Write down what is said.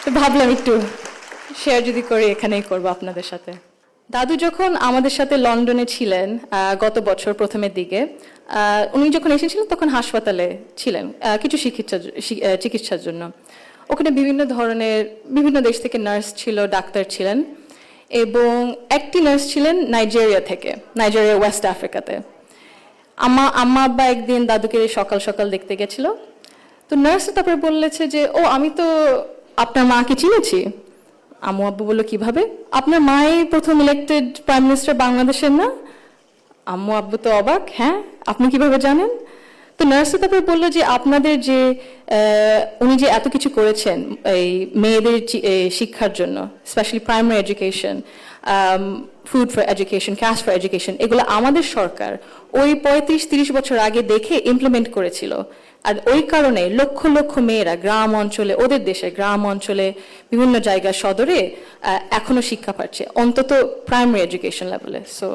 তো ভাবলাম একটু শেয়ার যদি করি এখানেই করবো আপনাদের সাথে। দাদু যখন আমাদের সাথে লন্ডনে ছিলেন গত বছর প্রথমের দিকে, উনি যখন এসেছিলেন তখন হাসপাতালে ছিলেন কিছু চিকিৎসার জন্য। ওখানে বিভিন্ন ধরনের বিভিন্ন দেশ থেকে নার্স ছিল, ডাক্তার ছিলেন, এবং একটি নার্স ছিলেন নাইজেরিয়া থেকে, নাইজেরিয়া ওয়েস্ট আফ্রিকাতে। আম্মা আব্বা একদিন দাদুকে সকাল সকাল দেখতে গেছিল। তো নার্স তারপরে বললেছে যে, ও আমি তো আপনার মাকে চিনেছি। আম্মু আব্বু বললো, কিভাবে? আপনার মাই প্রথম ইলেক্টেড প্রাইম মিনিস্টার বাংলাদেশের না? আম্মু আব্বু তো অবাক, হ্যাঁ আপনি কিভাবে জানেন? তো নার্স তারপরে বললো যে, আপনাদের যে উনি যে এত কিছু করেছেন এই মেয়েদের শিক্ষার জন্য, specially primary education, food for education, cash for education, এগুলো আমাদের সরকার ওই 35-30 বছর আগে দেখে ইমপ্লিমেন্ট করেছিল। আর ওই কারণে লক্ষ লক্ষ মেয়েরা গ্রাম অঞ্চলে, ওদের দেশে গ্রাম অঞ্চলে বিভিন্ন জায়গায় সদরে এখনো শিক্ষা পাচ্ছে, অন্তত প্রাইমারি এডুকেশন লেভেলে। সো